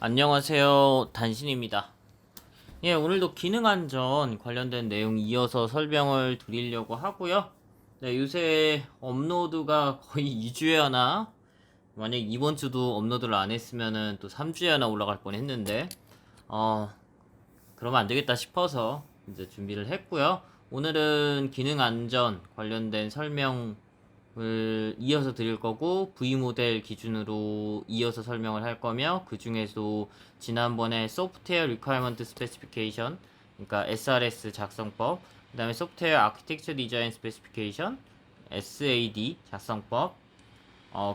안녕하세요. 단신입니다. 예, 오늘도 기능 안전 관련된 내용 이어서 설명을 드리려고 하고요. 네, 요새 업로드가 거의 2주에 하나, 만약 이번 주도 업로드를 안 했으면은 또 3주에 하나 올라갈 뻔 했는데, 어, 그러면 안 되겠다 싶어서 이제 준비를 했고요. 오늘은 기능 안전 관련된 설명을 이어서 드릴 거고, V 모델 기준으로 이어서 설명을 할 거며, 그 중에서 지난번에 소프트웨어 리퀘어먼트 스페시피케이션, 그러니까 SRS 작성법, 그 다음에 소프트웨어 아키텍처 디자인 스페시피케이션, SAD 작성법,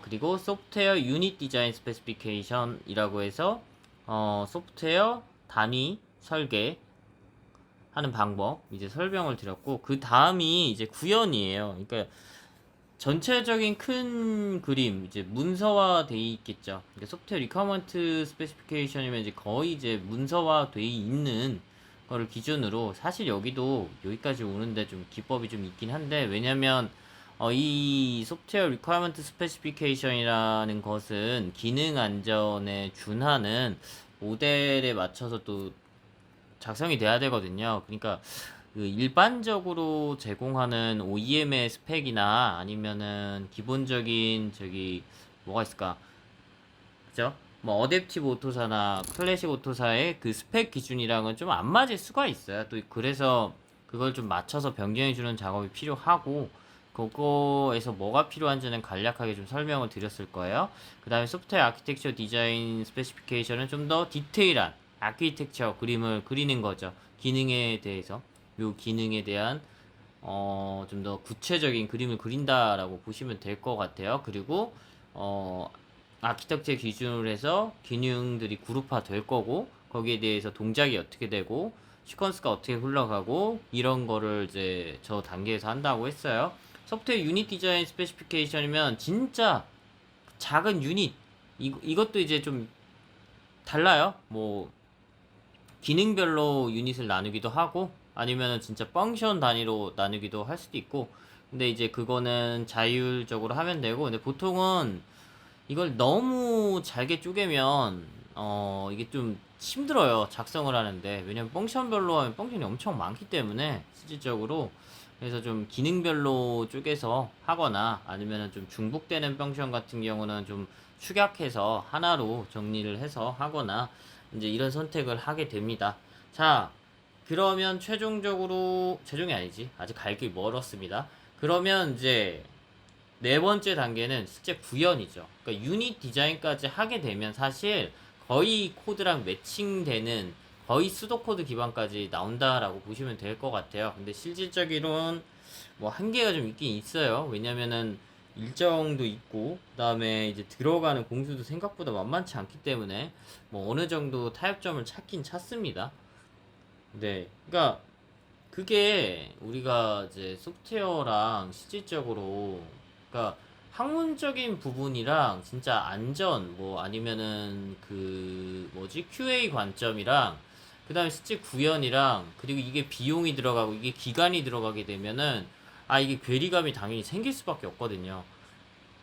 그리고 소프트웨어 유닛 디자인 스페시피케이션이라고 해서 소프트웨어 단위 설계 하는 방법 이제 설명을 드렸고, 그 다음이 이제 구현이에요. 그러니까 전체적인 큰 그림 이제 문서화 돼 있겠죠. 그러니까 소프트웨어 리퀘어먼트 스페시피케이션이면 이제 거의 이제 문서화 돼 있는 거를 기준으로, 사실 여기도 여기까지 오는데 좀 기법이 좀 있긴 한데, 왜냐면 이 소프트웨어 리퀘어먼트 스페시피케이션이라는 것은 기능 안전에 준하는 모델에 맞춰서 또 작성이 돼야 되거든요. 그러니까 그 일반적으로 제공하는 OEM의 스펙이나 아니면은 기본적인 저기 뭐가 있을까? 그죠? 뭐 어댑티브 오토사나 클래식 오토사의 그 스펙 기준이랑은 좀 안 맞을 수가 있어요. 또 그래서 그걸 좀 맞춰서 변경해 주는 작업이 필요하고, 그거에서 뭐가 필요한지는 간략하게 좀 설명을 드렸을 거예요. 그 다음에 소프트웨어 아키텍처 디자인 스페시피케이션은 좀 더 디테일한 아키텍처 그림을 그리는 거죠. 기능에 대해서. 요 기능에 대한 좀 더 구체적인 그림을 그린다라고 보시면 될 것 같아요. 그리고 아키텍처 기준으로 해서 기능들이 그룹화 될 거고, 거기에 대해서 동작이 어떻게 되고 시퀀스가 어떻게 흘러가고, 이런 거를 이제 저 단계에서 한다고 했어요. 소프트웨어 유닛 디자인 스페시피케이션이면 진짜 작은 유닛, 이것도 이제 좀 달라요. 뭐 기능별로 유닛을 나누기도 하고, 아니면은 진짜 펑션 단위로 나누기도 할 수도 있고, 근데 이제 그거는 자율적으로 하면 되고, 근데 보통은 이걸 너무 잘게 쪼개면 이게 좀 힘들어요, 작성을 하는데. 왜냐면 펑션별로 하면 펑션이 엄청 많기 때문에 실질적으로. 그래서 좀 기능별로 쪼개서 하거나, 아니면은 좀 중복되는 펑션 같은 경우는 좀 축약해서 하나로 정리를 해서 하거나, 이제 이런 선택을 하게 됩니다. 자, 그러면 최종이 아니지, 아직 갈 길 멀었습니다. 그러면 이제 네 번째 단계는 실제 구현이죠. 그러니까 유닛 디자인까지 하게 되면 사실 거의 코드랑 매칭되는, 거의 수도코드 기반까지 나온다라고 보시면 될 것 같아요. 근데 실질적으로는 뭐 한계가 좀 있긴 있어요. 왜냐면은 일정도 있고, 그 다음에 이제 들어가는 공수도 생각보다 만만치 않기 때문에 뭐 어느 정도 타협점을 찾긴 찾습니다. 네. 그러니까 그게 우리가 이제 소프트웨어랑 실질적으로, 그러니까 학문적인 부분이랑 진짜 안전 뭐 아니면은 그 뭐지 QA 관점이랑, 그 다음에 실제 구현이랑, 그리고 이게 비용이 들어가고 이게 기간이 들어가게 되면은 이게 괴리감이 당연히 생길 수밖에 없거든요.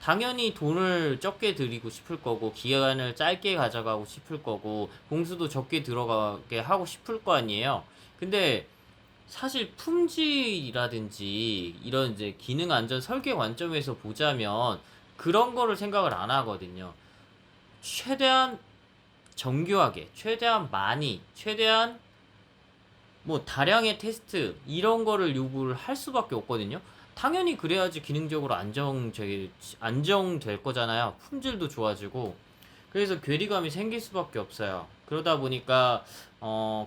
당연히 돈을 적게 들이고 싶을 거고, 기간을 짧게 가져가고 싶을 거고, 공수도 적게 들어가게 하고 싶을 거 아니에요. 근데 사실 품질이라든지 이런 이제 기능 안전 설계 관점에서 보자면 그런 거를 생각을 안 하거든요. 최대한 정교하게, 최대한 많이, 최대한 뭐 다량의 테스트 이런 거를 요구를 할 수밖에 없거든요. 당연히 그래야지 기능적으로 안정될 거잖아요. 품질도 좋아지고. 그래서 괴리감이 생길 수밖에 없어요. 그러다 보니까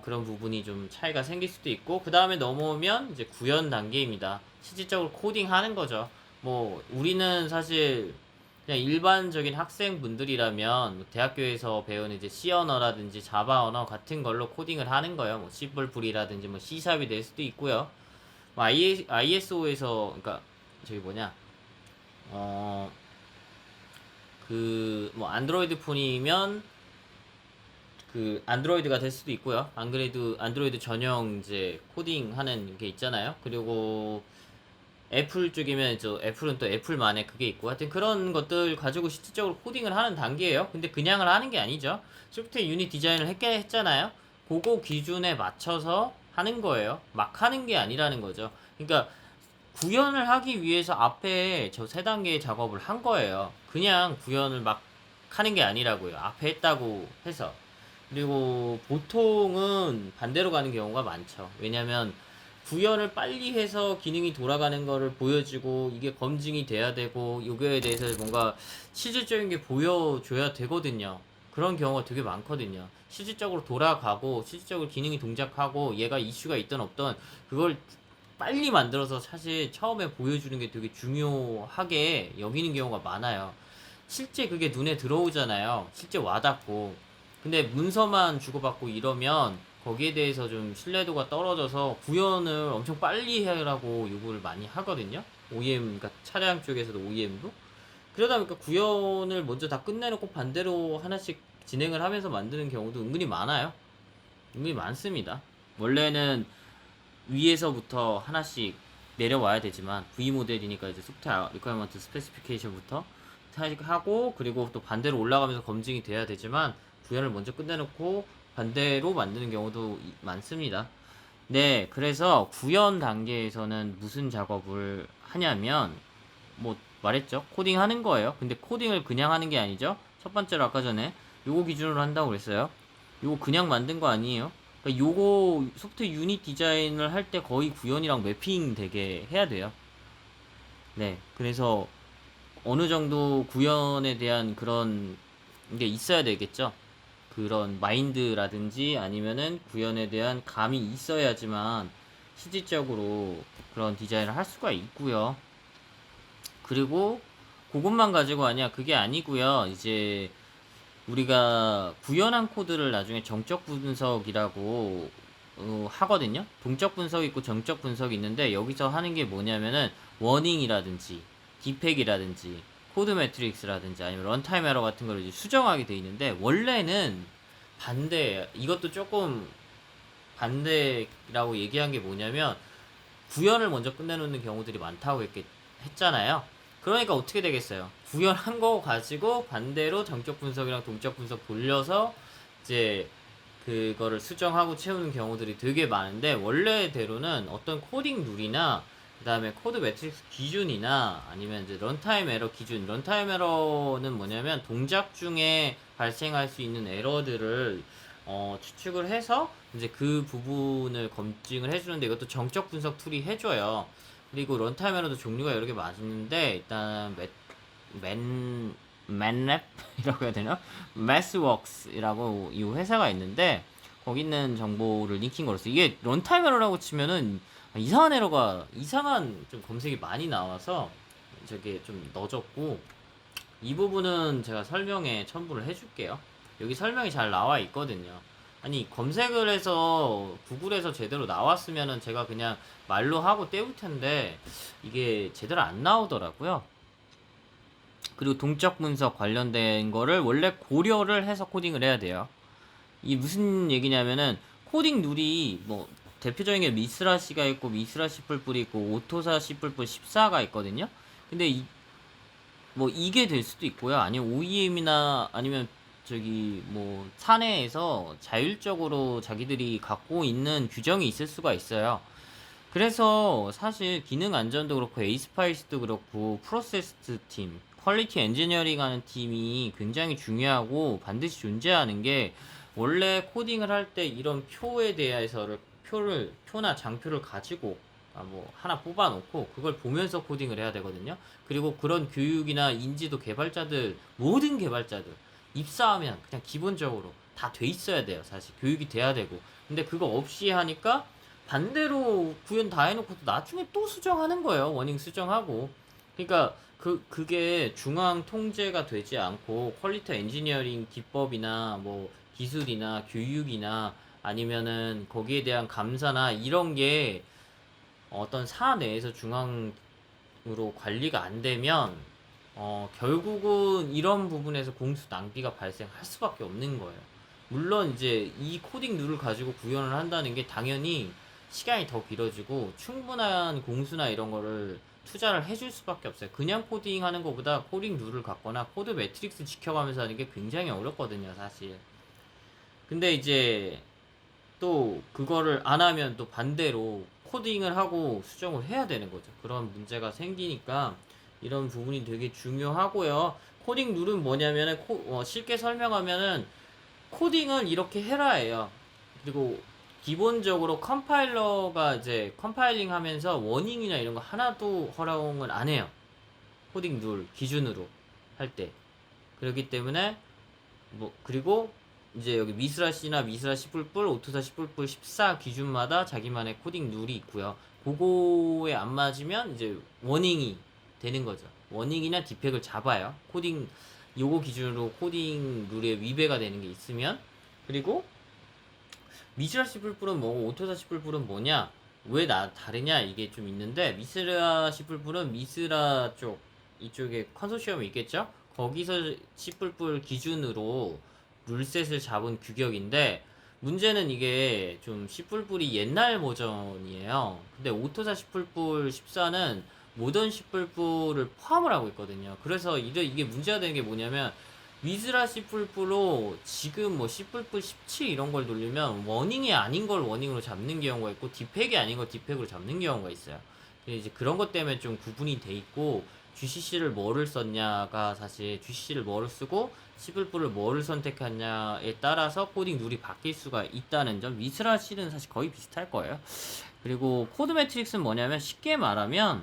그런 부분이 좀 차이가 생길 수도 있고, 그 다음에 넘어오면 이제 구현 단계입니다. 실질적으로 코딩하는 거죠. 뭐 우리는 사실 그냥 일반적인 학생분들이라면 뭐 대학교에서 배우는 이제 C 언어라든지 자바 언어 같은 걸로 코딩을 하는 거예요. 뭐 C++이라든지 뭐 C샵이 될 수도 있고요. 뭐 ISO에서, 그러니까 저기 뭐냐, 어 그 뭐 안드로이드 폰이면 그 안드로이드가 될 수도 있고요. 안드로이드 전용 이제 코딩하는 게 있잖아요. 그리고 애플 쪽이면 애플은 또 애플만의 그게 있고 하여튼 그런 것들 가지고 실질적으로 코딩을 하는 단계예요. 근데 그냥을 하는 게 아니죠. 소프트웨어 유닛 디자인을 했잖아요. 그거 기준에 맞춰서 하는 거예요. 막 하는 게 아니라는 거죠. 그러니까 구현을 하기 위해서 앞에 저 세 단계의 작업을 한 거예요. 그냥 구현을 막 하는 게 아니라고요. 앞에 했다고 해서. 그리고 보통은 반대로 가는 경우가 많죠. 왜냐면 구현을 빨리 해서 기능이 돌아가는 거를 보여주고 이게 검증이 돼야 되고 이거에 대해서 뭔가 실질적인 게 보여줘야 되거든요. 그런 경우가 되게 많거든요. 실질적으로 돌아가고 실질적으로 기능이 동작하고 얘가 이슈가 있든 없든 그걸 빨리 만들어서 사실 처음에 보여주는 게 되게 중요하게 여기는 경우가 많아요. 실제 그게 눈에 들어오잖아요. 실제 와닿고. 근데 문서만 주고받고 이러면 거기에 대해서 좀 신뢰도가 떨어져서 구현을 엄청 빨리 해라고 요구를 많이 하거든요. OEM, 그러니까 차량 쪽에서도 OEM도. 그러다 보니까 구현을 먼저 다 끝내놓고 반대로 하나씩 진행을 하면서 만드는 경우도 은근히 많아요. 은근히 많습니다. 원래는 위에서부터 하나씩 내려와야 되지만 V 모델이니까 이제 소프트웨어 리퀘어먼트 스페시피케이션부터 하고 그리고 또 반대로 올라가면서 검증이 돼야 되지만 구현을 먼저 끝내놓고 반대로 만드는 경우도 많습니다. 네, 그래서 구현 단계에서는 무슨 작업을 하냐면 뭐 말했죠. 코딩 하는 거예요. 근데 코딩을 그냥 하는 게 아니죠. 첫 번째로 아까 전에 요거 기준으로 한다고 그랬어요. 요거 그냥 만든 거 아니에요. 그러니까 요거 소프트웨어 유닛 디자인을 할 때 거의 구현이랑 매핑 되게 해야 돼요. 네, 그래서 어느 정도 구현에 대한 그런 게 있어야 되겠죠. 그런 마인드라든지 아니면은 구현에 대한 감이 있어야지만 실질적으로 그런 디자인을 할 수가 있고요. 그리고 그것만 가지고 아니야. 그게 아니고요. 이제 우리가 구현한 코드를 나중에 정적 분석이라고 하거든요. 동적 분석이 있고 정적 분석이 있는데 여기서 하는 게 뭐냐면은 워닝이라든지 디펙이라든지 코드 매트릭스라든지 아니면 런타임 에러 같은 걸 이제 수정하게 돼 있는데 원래는 반대 이것도 조금 반대라고 얘기한 게 뭐냐면 구현을 먼저 끝내놓는 경우들이 많다고 했잖아요. 그러니까 어떻게 되겠어요? 구현한 거 가지고 반대로 정적 분석이랑 동적 분석 돌려서 이제 그거를 수정하고 채우는 경우들이 되게 많은데 원래대로는 어떤 코딩 룰이나 그 다음에 코드 매트릭스 기준이나 아니면 이제 런타임 에러 기준 런타임 에러는 뭐냐면 동작 중에 발생할 수 있는 에러들을 추측을 해서 이제 그 부분을 검증을 해주는데 이것도 정적 분석 툴이 해줘요. 그리고 런타임 에러도 종류가 여러 개 많은데 일단 맨랩이라고 해야 되나? 매스웍스이라고 이 회사가 있는데 거기 있는 정보를 링킹 걸었어요. 이게 런타임 에러라고 치면은 이상한 에러가 이상한 좀 검색이 많이 나와서 저게 좀 넣어줬고 이 부분은 제가 설명에 첨부를 해줄게요. 여기 설명이 잘 나와 있거든요. 아니 검색을 해서 구글에서 제대로 나왔으면은 제가 그냥 말로 하고 때울 텐데 이게 제대로 안 나오더라고요. 그리고 동적 분석 관련된 거를 원래 고려를 해서 코딩을 해야 돼요. 이 무슨 얘기냐면은 코딩 룰이 뭐 대표적인 게 미스라 C가 있고 미스라 C++ 있고 오토사 C++ 14가 있거든요. 근데 뭐 이게 될 수도 있고요. 아니면 OEM이나 아니면 저기 뭐 사내에서 자율적으로 자기들이 갖고 있는 규정이 있을 수가 있어요. 그래서 사실 기능 안전도 그렇고 에이스파이스도 그렇고 프로세스 팀, 퀄리티 엔지니어링 하는 팀이 굉장히 중요하고 반드시 존재하는 게 원래 코딩을 할 때 이런 표에 대해서를 표나 장표를 가지고 뭐 하나 뽑아 놓고 그걸 보면서 코딩을 해야 되거든요. 그리고 그런 교육이나 인지도 개발자들 모든 개발자들 입사하면 그냥 기본적으로 다 돼 있어야 돼요. 사실 교육이 돼야 되고. 근데 그거 없이 하니까 반대로 구현 다 해놓고 나중에 또 수정하는 거예요. 워닝 수정하고. 그러니까 그게 중앙 통제가 되지 않고 퀄리티 엔지니어링 기법이나 뭐 기술이나 교육이나 아니면은 거기에 대한 감사나 이런 게 어떤 사 내에서 중앙으로 관리가 안 되면 결국은 이런 부분에서 공수 낭비가 발생할 수밖에 없는 거예요. 물론 이제 이 코딩 룰을 가지고 구현을 한다는 게 당연히 시간이 더 길어지고 충분한 공수나 이런 거를 투자를 해줄 수밖에 없어요. 그냥 코딩하는 것보다 코딩 룰을 갖거나 코드 매트릭스 지켜가면서 하는 게 굉장히 어렵거든요, 사실. 근데 이제 또 그거를 안 하면 또 반대로 코딩을 하고 수정을 해야 되는 거죠. 그런 문제가 생기니까 이런 부분이 되게 중요하고요. 코딩 룰은 뭐냐면은 쉽게 설명하면은 코딩을 이렇게 해라예요. 그리고 기본적으로 컴파일러가 이제 컴파일링 하면서 워닝이나 이런 거 하나도 허용을 안 해요. 코딩 룰 기준으로 할 때. 그렇기 때문에 그리고 이제 여기 미스라 C나 미스라 C++, 오토사 C++ 14 기준마다 자기만의 코딩 룰이 있고요. 그거에 안 맞으면 이제 워닝이 되는 거죠. 워닝이나 디펙을 잡아요. 코딩 요거 기준으로 코딩 룰에 위배가 되는 게 있으면. 그리고 미스라 C++는 뭐고 오토사 C++는 뭐냐, 왜 다르냐, 이게 좀 있는데, 미스라 C++는 미스라 쪽 이쪽에 컨소시엄이 있겠죠. 거기서 C++ 기준으로 룰셋을 잡은 규격인데, 문제는 이게 좀 C++이 옛날 버전이에요. 근데 오토사 C++ 14는 모던 C++를 포함을 하고 있거든요. 그래서 이게 문제가 되는 게 뭐냐면, 미스라 C++로 지금 뭐 C++ 17 이런 걸 돌리면 워닝이 아닌 걸 워닝으로 잡는 경우가 있고 디펙이 아닌 걸 디펙으로 잡는 경우가 있어요. 근데 이제 그런 것 때문에 좀 구분이 돼 있고, GCC를 뭐를 썼냐가 사실 GCC를 뭐를 쓰고 C++를 뭐를 선택했냐에 따라서 코딩 룰이 바뀔 수가 있다는 점. 미스라 C는 사실 거의 비슷할 거예요. 그리고 코드 매트릭스는 뭐냐면, 쉽게 말하면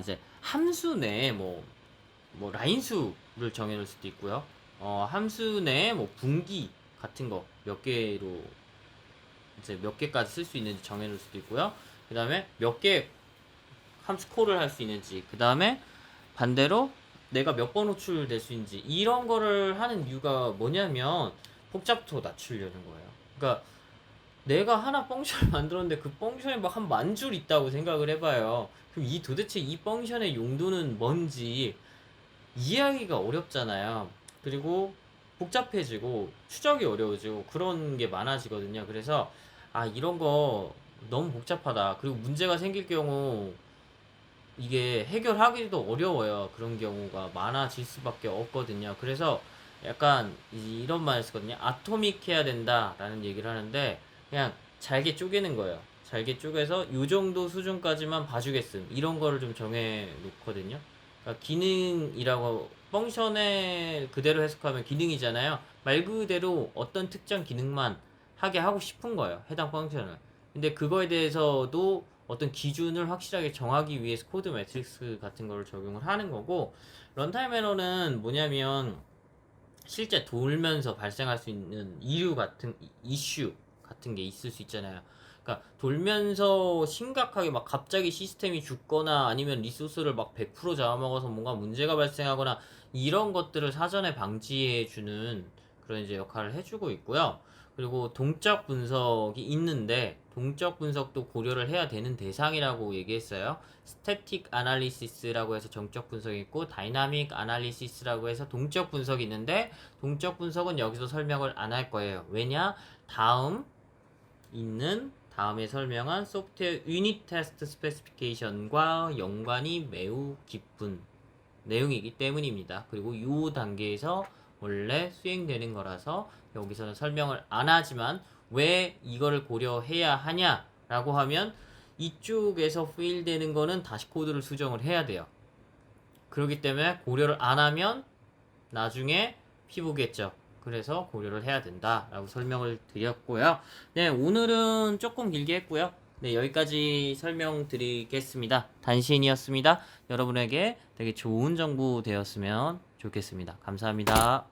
이제 함수 내에 뭐 라인수를 정해놓을 수도 있고요. 함수 내에 뭐 분기 같은 거 몇 개로 이제 몇 개까지 쓸 수 있는지 정해놓을 수도 있고요. 그 다음에 몇 개 함수 콜을 할 수 있는지, 그 다음에 반대로 내가 몇 번 호출될 수 있는지, 이런 거를 하는 이유가 뭐냐면 복잡도 낮추려는 거예요. 그러니까 내가 하나 펑션을 만들었는데 그 펑션에 막 한 만 줄 있다고 생각을 해봐요. 그럼 도대체 이 펑션의 용도는 뭔지 이해하기가 어렵잖아요. 그리고 복잡해지고 추적이 어려워지고 그런 게 많아지거든요. 그래서 이런 거 너무 복잡하다. 그리고 문제가 생길 경우 이게 해결하기도 어려워요. 그런 경우가 많아질 수밖에 없거든요. 그래서 약간 이런 말을 쓰거든요. 아토믹 해야 된다라는 얘기를 하는데, 그냥 잘게 쪼개는 거예요. 잘게 쪼개서 요 정도 수준까지만 봐주겠음, 이런 거를 좀 정해 놓거든요. 그러니까 기능이라고 펑션에 그대로 해석하면 기능이잖아요. 말 그대로 어떤 특정 기능만 하게 하고 싶은 거예요, 해당 펑션을. 근데 그거에 대해서도 어떤 기준을 확실하게 정하기 위해서 코드 매트릭스 같은 거를 적용을 하는 거고, 런타임 에러는 뭐냐면 실제 돌면서 발생할 수 있는 이슈 같은 게 있을 수 있잖아요. 그러니까 돌면서 심각하게 막 갑자기 시스템이 죽거나 아니면 리소스를 막 100% 잡아먹어서 뭔가 문제가 발생하거나, 이런 것들을 사전에 방지해 주는 그런 이제 역할을 해주고 있고요. 그리고 동적 분석이 있는데, 동적 분석도 고려를 해야 되는 대상이라고 얘기했어요. 스태틱 아날리시스라고 해서 정적 분석이 있고, 다이나믹 아날리시스라고 해서 동적 분석이 있는데, 동적 분석은 여기서 설명을 안 할 거예요. 왜냐? 다음에 설명한 소프트웨어 유닛 테스트 스페시피케이션과 연관이 매우 깊은 내용이기 때문입니다. 그리고 이 단계에서 원래 수행되는 거라서 여기서는 설명을 안 하지만, 왜 이거를 고려해야 하냐라고 하면 이쪽에서 페일되는 거는 다시 코드를 수정을 해야 돼요. 그렇기 때문에 고려를 안 하면 나중에 피보겠죠. 그래서 고려를 해야 된다라고 설명을 드렸고요. 네, 오늘은 조금 길게 했고요. 네, 여기까지 설명드리겠습니다. 단신이었습니다. 여러분에게 되게 좋은 정보 되었으면 좋겠습니다. 감사합니다.